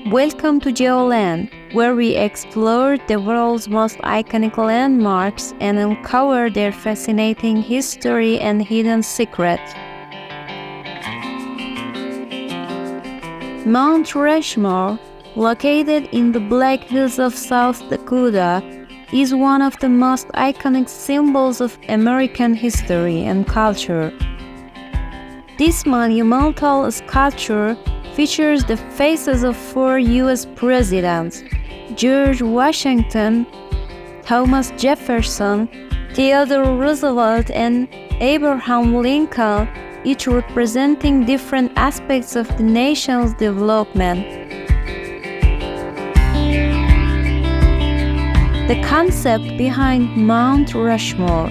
Welcome to GeoLand, where we explore the world's most iconic landmarks and uncover their fascinating history and hidden secrets. Mount Rushmore, located in the Black Hills of South Dakota, is one of the most iconic symbols of American history and culture. This monumental sculpture features the faces of four U.S. presidents: George Washington, Thomas Jefferson, Theodore Roosevelt, and Abraham Lincoln, each representing different aspects of the nation's development. The concept behind Mount Rushmore.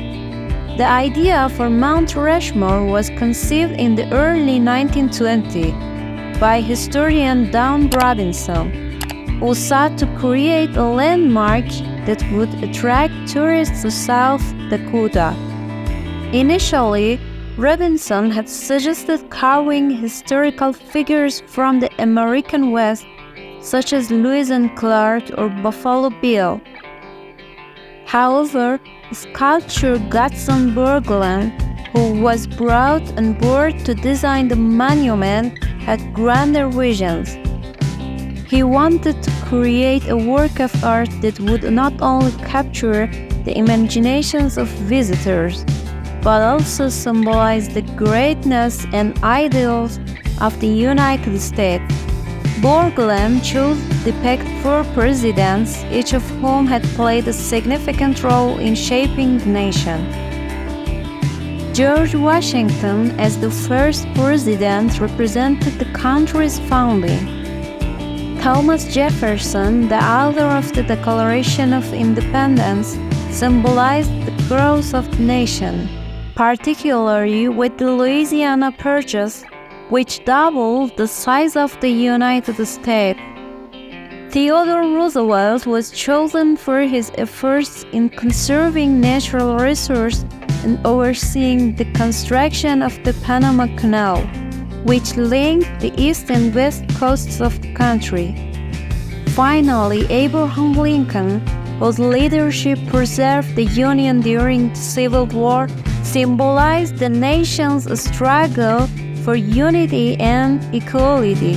The idea for Mount Rushmore was conceived in the early 1920s by historian Don Robinson, who sought to create a landmark that would attract tourists to South Dakota. Initially, Robinson had suggested carving historical figures from the American West, such as Lewis and Clark or Buffalo Bill. However, sculptor Gutzon Borglum, who was brought on board to design the monument, had grander visions. He wanted to create a work of art that would not only capture the imaginations of visitors, but also symbolize the greatness and ideals of the United States. Borglum chose to depict four presidents, each of whom had played a significant role in shaping the nation. George Washington, as the first president, represented the country's founding. Thomas Jefferson, the author of the Declaration of Independence, symbolized the growth of the nation, particularly with the Louisiana Purchase, which doubled the size of the United States. Theodore Roosevelt was chosen for his efforts in conserving natural resources and overseeing the construction of the Panama Canal, which linked the east and west coasts of the country. Finally, Abraham Lincoln, whose leadership preserved the Union during the Civil War, symbolized the nation's struggle for unity and equality.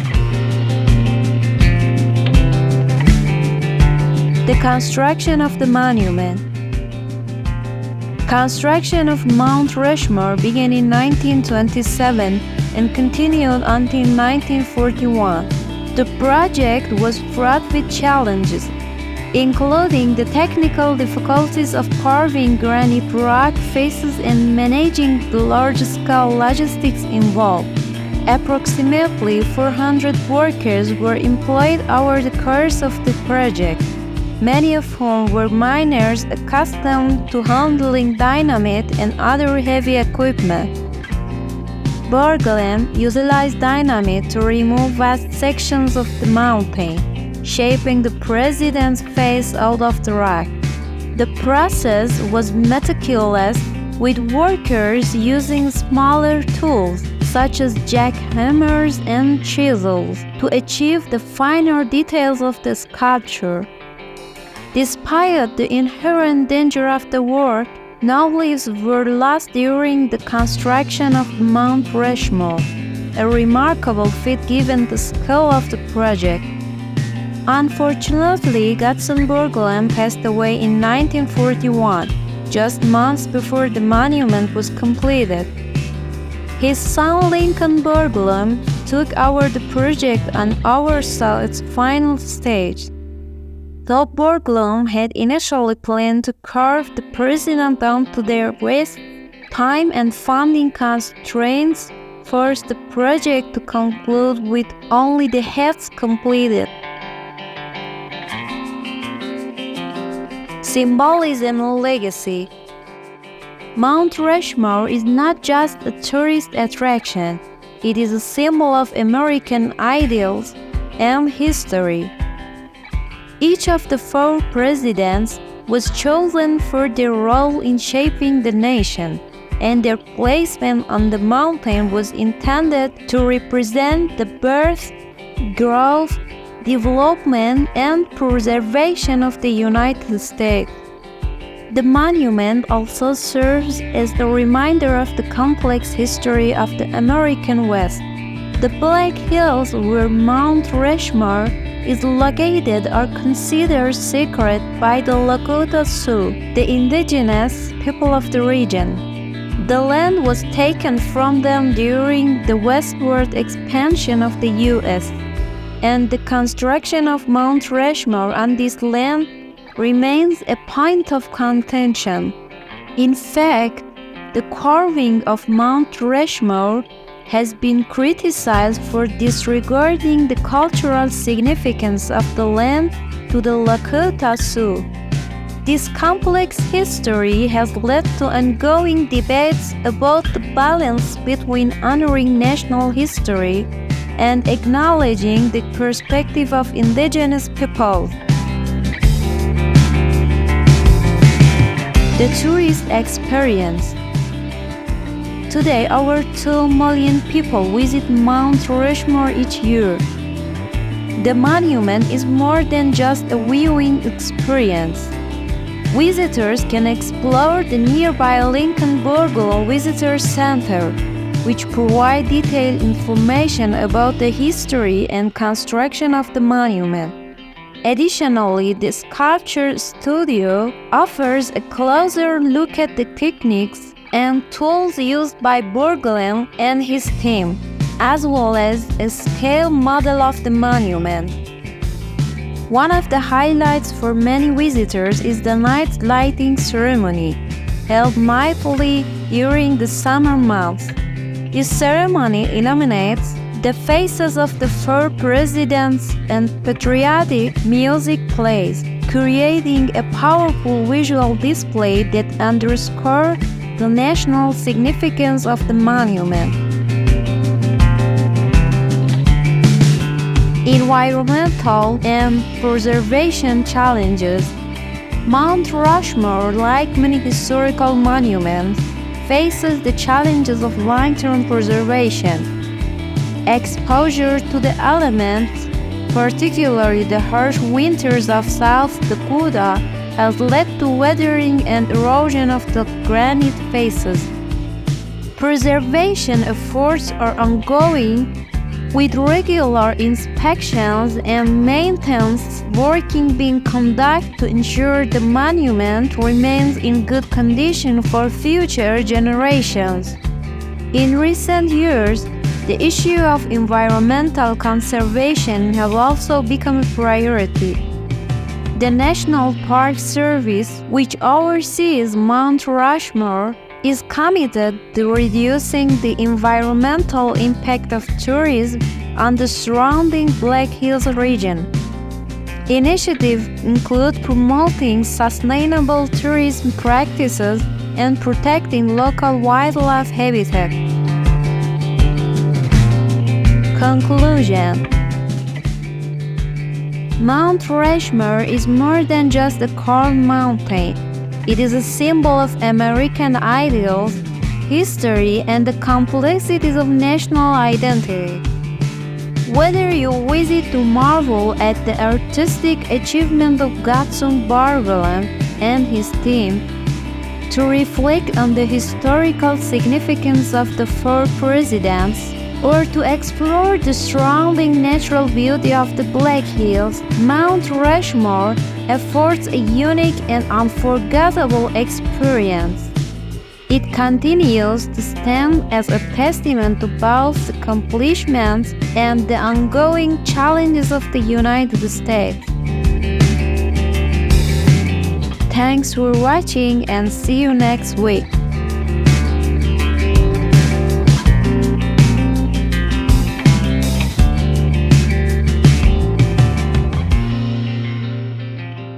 The construction of the monument. Construction of Mount Rushmore began in 1927 and continued until 1941. The project was fraught with challenges, including the technical difficulties of carving granite rock faces and managing the large-scale logistics involved. Approximately 400 workers were employed over the course of the project, many of whom were miners accustomed to handling dynamite and other heavy equipment. Borglum utilized dynamite to remove vast sections of the mountain, shaping the president's face out of the rock. The process was meticulous, with workers using smaller tools such as jackhammers and chisels to achieve the finer details of the sculpture. Despite the inherent danger of the work, no lives were lost during the construction of Mount Rushmore, a remarkable feat given the scale of the project. Unfortunately, Gutzon Borglum passed away in 1941, just months before the monument was completed. His son Lincoln Borglum took over the project and oversaw its final stage. Though Borglum had initially planned to carve the president down to their waist, time and funding constraints forced the project to conclude with only the heads completed. Symbolism and legacy. Mount Rushmore is not just a tourist attraction, it is a symbol of American ideals and history. Each of the four presidents was chosen for their role in shaping the nation, and their placement on the mountain was intended to represent the birth, growth, development, and preservation of the United States. The monument also serves as a reminder of the complex history of the American West. The Black Hills, where Mount Rushmore is located, are considered sacred by the Lakota Sioux, the indigenous people of the region. The land was taken from them during the westward expansion of the U.S., and the construction of Mount Rushmore on this land remains a point of contention. In fact, the carving of Mount Rushmore has been criticized for disregarding the cultural significance of the land to the Lakota Sioux. This complex history has led to ongoing debates about the balance between honoring national history and acknowledging the perspective of indigenous peoples. The tourist experience. Today, over 2 million people visit Mount Rushmore each year. The monument is more than just a viewing experience. Visitors can explore the nearby Lincoln Bungalow Visitor Center, which provide detailed information about the history and construction of the monument. Additionally, the sculpture studio offers a closer look at the techniques and tools used by Borglum and his team, as well as a scale model of the monument. One of the highlights for many visitors is the night lighting ceremony, held nightly during the summer months. This ceremony illuminates the faces of the four presidents and patriotic music plays, creating a powerful visual display that underscores the national significance of the monument. Environmental and preservation challenges. Mount Rushmore, like many historical monuments, faces the challenges of long-term preservation. Exposure to the elements, particularly the harsh winters of South Dakota, has led to weathering and erosion of the granite faces. Preservation efforts are ongoing, with regular inspections and maintenance working being conducted to ensure the monument remains in good condition for future generations. In recent years, the issue of environmental conservation has also become a priority. The National Park Service, which oversees Mount Rushmore, is committed to reducing the environmental impact of tourism on the surrounding Black Hills region. Initiatives include promoting sustainable tourism practices and protecting local wildlife habitat. Conclusion. Mount Rushmore is more than just a carved mountain. It is a symbol of American ideals, history, and the complexities of national identity. Whether you visit to marvel at the artistic achievement of Gutzon Borglum and his team, to reflect on the historical significance of the four presidents, or to explore the surrounding natural beauty of the Black Hills, Mount Rushmore affords a unique and unforgettable experience. It continues to stand as a testament to both the accomplishments and the ongoing challenges of the United States. Thanks for watching and see you next week.